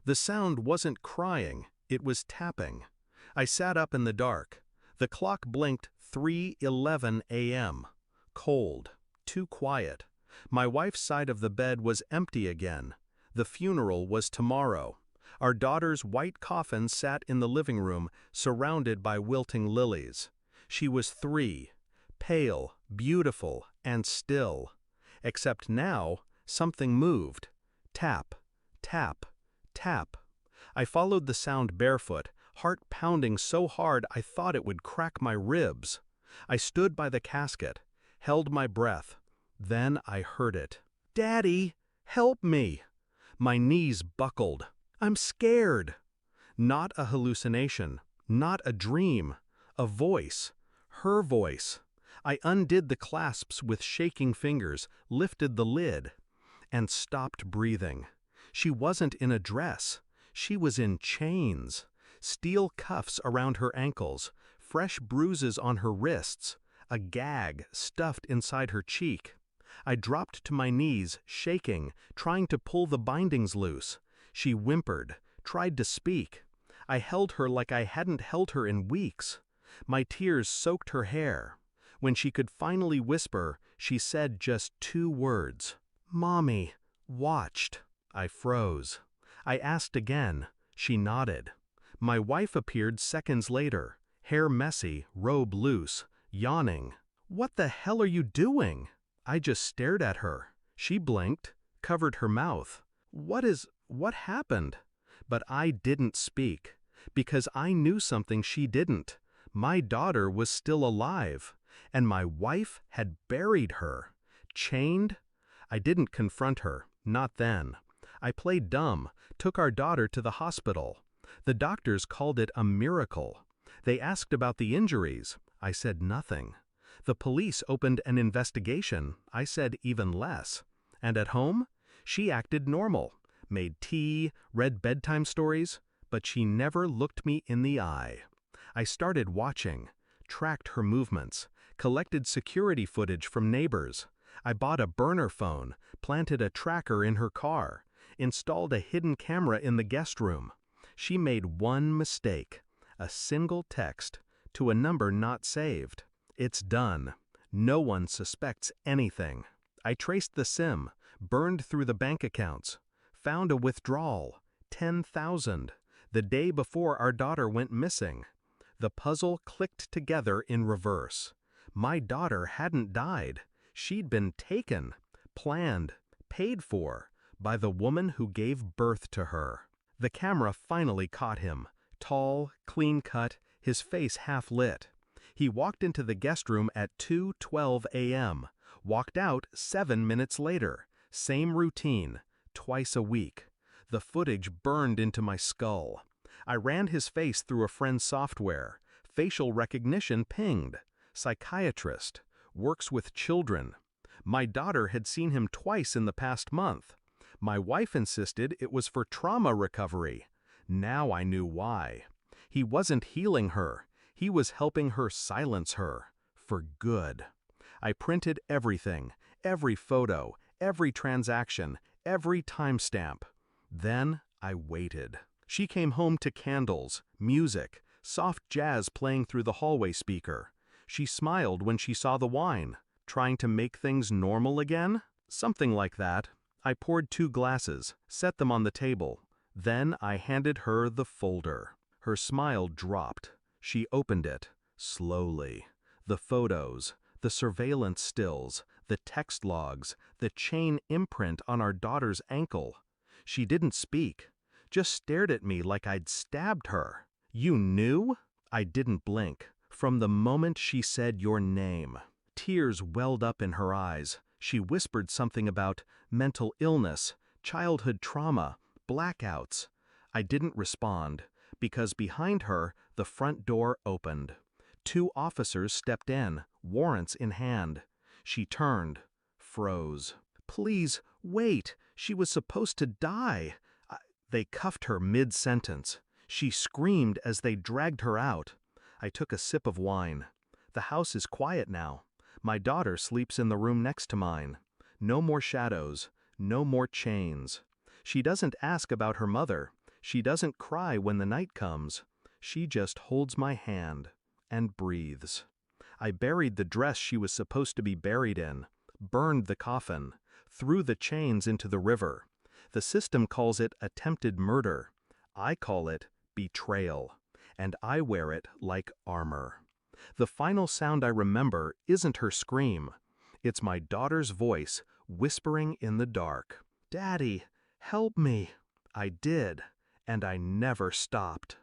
The sound wasn't crying, it was tapping. I sat up in the dark. The clock blinked 3:11 a.m. Cold, too quiet. My wife's side of the bed was empty again. The funeral was tomorrow. Our daughter's white coffin sat in the living room, surrounded by wilting lilies. She was 3, pale, beautiful, and still. Except now, something moved. Tap, tap, tap. I followed the sound barefoot, heart pounding so hard I thought it would crack my ribs. I stood by the casket, held my breath. Then I heard it. "Daddy, help me!" My knees buckled. "I'm scared." Not a hallucination, not a dream. A voice. Her voice. I undid the clasps with shaking fingers, lifted the lid, and stopped breathing. She wasn't in a dress. She was in chains. Steel cuffs around her ankles, fresh bruises on her wrists, a gag stuffed inside her cheek. I dropped to my knees, shaking, trying to pull the bindings loose. She whimpered, tried to speak. I held her like I hadn't held her in weeks. My tears soaked her hair. When she could finally whisper, she said just 2 words. "Mommy, watched." I froze. I asked again. She nodded. My wife appeared seconds later, hair messy, robe loose, yawning. "What the hell are you doing?" I just stared at her. She blinked, covered her mouth. What happened? But I didn't speak, because I knew something she didn't. My daughter was still alive, and my wife had buried her. Chained? I didn't confront her, not then. I played dumb, took our daughter to the hospital. The doctors called it a miracle. They asked about the injuries. I said nothing. The police opened an investigation. I said even less. And at home? She acted normal, made tea, read bedtime stories, but she never looked me in the eye. I started watching, tracked her movements, collected security footage from neighbors. I bought a burner phone, planted a tracker in her car, installed a hidden camera in the guest room. She made one mistake, a single text, to a number not saved. It's done. No one suspects anything. I traced the SIM, burned through the bank accounts, found a withdrawal, 10,000, the day before our daughter went missing. The puzzle clicked together in reverse. My daughter hadn't died. She'd been taken, planned, paid for, by the woman who gave birth to her. The camera finally caught him, tall, clean-cut, his face half-lit. He walked into the guest room at 2:12 a.m., walked out 7 minutes later. Same routine, twice a week. The footage burned into my skull. I ran his face through a friend's software. Facial recognition pinged. Psychiatrist. Works with children. My daughter had seen him twice in the past month. My wife insisted it was for trauma recovery. Now I knew why. He wasn't healing her. He was helping her silence her. For good. I printed everything, every photo, every transaction, every timestamp. Then I waited. She came home to candles, music, soft jazz playing through the hallway speaker. She smiled when she saw the wine. Trying to make things normal again? Something like that. I poured 2 glasses, set them on the table. Then I handed her the folder. Her smile dropped. She opened it, slowly. The photos, the surveillance stills, the text logs, the chain imprint on our daughter's ankle. She didn't speak, just stared at me like I'd stabbed her. "You knew?" I didn't blink. From the moment she said your name. Tears welled up in her eyes. She whispered something about mental illness, childhood trauma, blackouts. I didn't respond, because behind her, the front door opened. 2 officers stepped in, warrants in hand. She turned, froze. "Please, wait, she was supposed to die." They cuffed her mid-sentence. She screamed as they dragged her out. I took a sip of wine. The house is quiet now. My daughter sleeps in the room next to mine. No more shadows, no more chains. She doesn't ask about her mother. She doesn't cry when the night comes. She just holds my hand and breathes. I buried the dress she was supposed to be buried in, burned the coffin, threw the chains into the river. The system calls it attempted murder. I call it betrayal, and I wear it like armor. The final sound I remember isn't her scream. It's my daughter's voice whispering in the dark. "Daddy, help me." I did, and I never stopped.